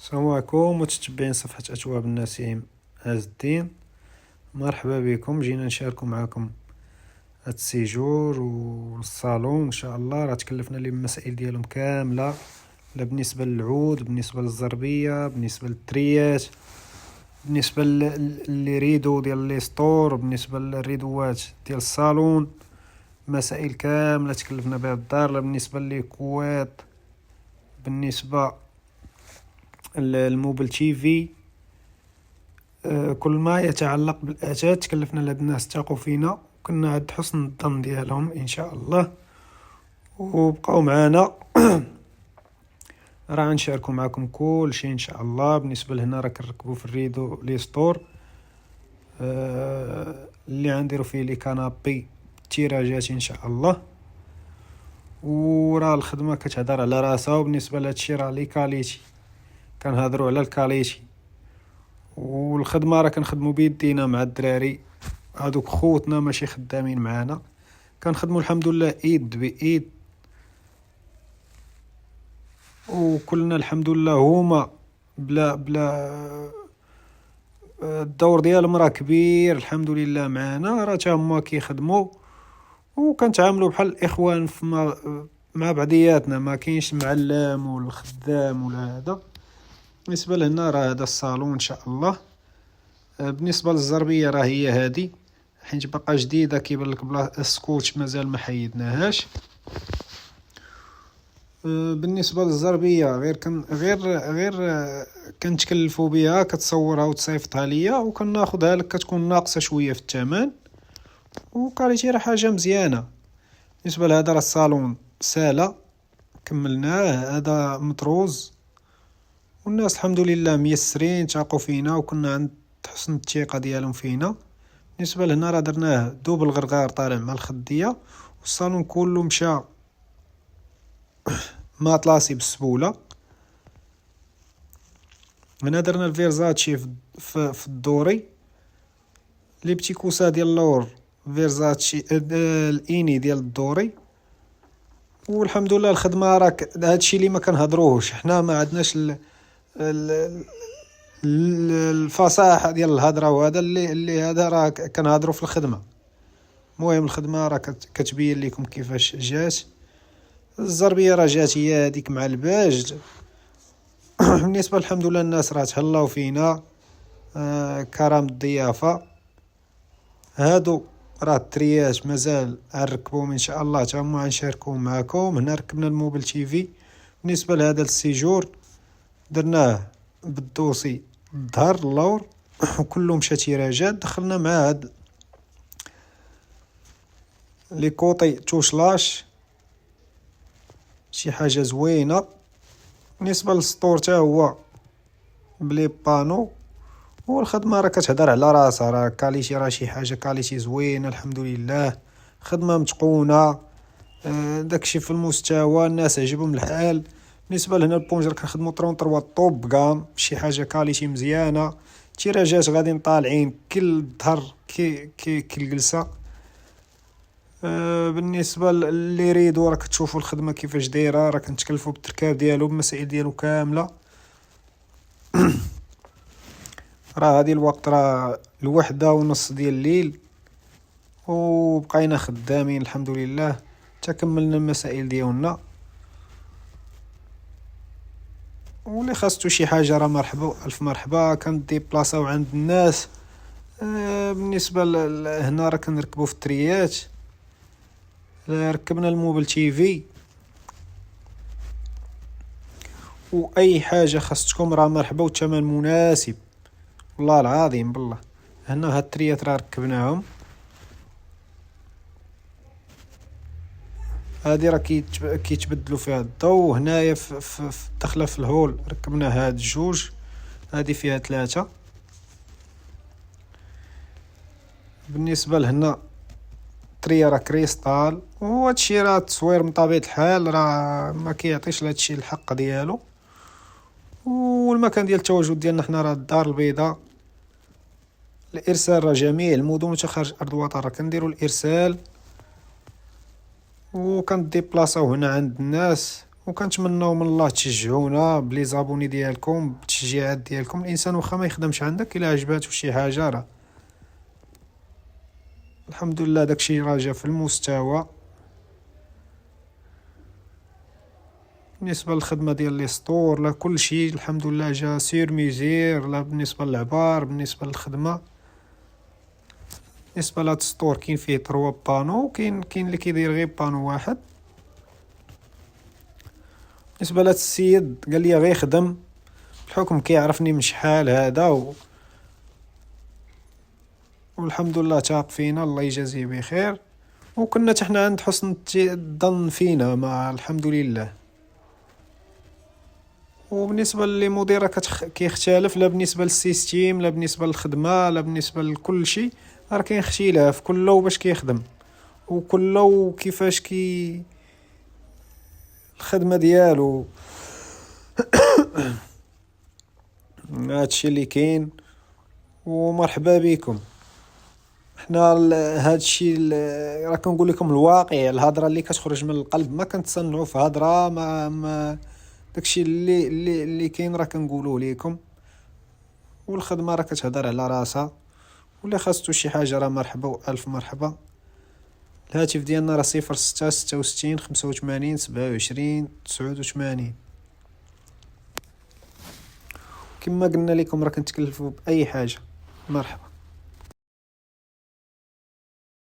السلام عليكم متتبعين صفحة أتواب النسيم عز الدين. مرحبا بكم، جينا نشاركو معكم هاد السيجور والصالون ان شاء الله. راه تكلفنا لي المسائل ديالهم كامله، لا بالنسبه للعود، بالنسبه للزربيه، بالنسبه للتريات، بالنسبه لي ريدو ديال لي ستور، بالنسبه للريدوات ديال الصالون. مسائل كامله تكلفنا بها الدار، لا بالنسبه لي كويط، بالنسبه الموبل تيفي. كل ما يتعلق بالأثاث تكلفنا لهاد الناس تاقوا فينا، وكنا عند حسن الظن ديالهم إن شاء الله، وبقاو معانا. راه نشاركو معكم كل شيء إن شاء الله. بالنسبة لهنا راه كنركبو في الريدو لي ستور، اللي غنديرو فيه لي كانابي تيراجات إن شاء الله. وراه الخدمة كتهدر على راسها. وبالنسبة لهادشي راه لي كاليتي، كنهضرو على الكاليتي، والخدمه راه كنخدمو بيدينا مع الدراري هادوك خوتنا ماشي خدامين معانا. كنخدمو الحمد لله ايد بايد، وكلنا الحمد لله هما بلا الدور ديالهم راه كبير الحمد لله معانا. راه تا هما كيخدمو وكنتعاملوا بحال الاخوان مع بعضياتنا، ما كاينش معلم ولا خدام ولا هذا. بالنسبه لهنا راه هذا الصالون ان شاء الله. بالنسبه للزربيه راه هي هادي، حيت باقا جديده كيبان لك بلا السكوتش مازال ما حيدناهاش. بالنسبه للزربيه غير كنتكلفوا بها، كتصورها وتصيفطها ليا وكناخذها لك، كتكون ناقصه شويه في الثمن، وكاليتي راه حاجه مزيانه. بالنسبه لهذا راه الصالون ساله كملناه، هذا مطروز، والناس الحمد لله ميسرين تاقوا فينا، وكنا عند حسن الثقه ديالهم فينا. بالنسبه لهنا راه درناه دوب الغرغار طالع مع الخديه، والصالون كله مشى ماطلاسي بالسبوله. هنا درنا الفيرزاتشي في الدوري، لي بتي كوسا ديال اللور فيرزاتشي، الاني ديال الدوري. والحمد لله الخدمه راه هادشي اللي ما كنهضروش حنا، ما عندناش الفصاحه ديال الهضره، وهذا اللي هذا راه كنهضروا في الخدمه. المهم الخدمه راه كتبين لكم كيفاش جات. الزربيه راه جات هي هذيك مع الباج. بالنسبه الحمد لله الناس راه تهلاو فينا، كرم الضيافه. هادو راه التريات مازال غنركبوهم ان شاء الله، تا هما غنشاركوهم معكم. هنا ركبنا الموبل تيفي. بالنسبه لهذا السيجور درناه بالدوسي الظهر اللور وكله مشى تيراجات. دخلنا مع هاد لي كوطي توشلاش، شي حاجه زوينه. بالنسبه للسطور تا هو بلي بانو، والخدمه راه كتهدر على راسها. راه كاليتي راه شي حاجه كاليتي زوينه الحمد لله، خدمه متقونه. داكشي في المستوى، الناس عجبهم الحال. بالنسبه لهنا البونجر كنخدمو 33 طوب كام، شي حاجه كاليتي مزيانه. تيراجات غاديين طالعين كل الظهر كي الجلسه. بالنسبه لي ريدو راه كتشوفوا الخدمه كيفاش دايره، راه كنتكلفوا بالتركاب ديالو بالمسائل ديالو كامله. راه هذه الوقت راه 1:30 ديال الليل، وبقينا خدامين الحمد لله تكملنا المسائل ديالنا. واللي خاصتو شي حاجه راه مرحبا الف مرحبا، كنديبلاصاو عند الناس. بالنسبه هنا راه كنركبوا في التريات، ركبنا الموبل تيفي، واي حاجه خاصتكم راه مرحبا، والثمن مناسب والله العظيم بالله. هنا هاد التريات راه ركبناهم، هادي راه كيتبدلوا فيها الضوء. هنايا في داخله في الهول ركبنا هاد الجوج، هادي فيها 3. بالنسبه لهنا تريا راه كريستال، وهادشي راه التصوير من طبيعه الحال راه ما كيعطيش لهادشي الحق ديالو. والمكان ديال التواجد ديالنا حنا راه الدار البيضاء. الارسال راه جميع المدن خارج ارض الوطن راه كنديروا الارسال، وكنديبلاصاو هنا عند الناس. وكنتمناو من الله تشجعونا بلي زابوني ديالكم، بالتشجيعات ديالكم. الانسان واخا ما يخدمش عندك، الا عجباتو شي حاجه راه الحمد لله داكشي راه جا في المستوى. بالنسبه للخدمه ديال لي سطور لا كلشي الحمد لله جا سير ميزير، لا بالنسبه للعبار بالنسبه للخدمه. بالنسبه لهاد السطور كاين فيه 3 بانو، كاين اللي كيدير غير بانو واحد. بالنسبه لهاد السيد قال لي غير خدم، بحكم كيعرفني من شحال هذا والحمد لله تاق فينا، الله يجازيه بخير. وكنا حنا عند حسن الظن فينا، مع الحمد لله. وبالنسبه للمديره كيختلف، لا بالنسبه للسيستيم، لا بالنسبه للخدمه، لا بالنسبه لكل شيء. راه كاين اختلاف كله باش كيخدم، وكله كيفاش الخدمه ديالو. هادشي اللي كاين. ومرحبا بكم. حنا هادشي راه كنقول لكم الواقع، الهضره اللي كتخرج من القلب، ما كنتصنعوا في هضره. ما داكشي اللي كاين راه كنقولوه لكم. والخدمه راه كتهضر على راسها، ولا خاصتو شي حاجه راه مرحبا والف مرحبا. الهاتف ديالنا راه 0666 85 27 89. كما قلنا لكم راه كنتكلفوا باي حاجه. مرحبا.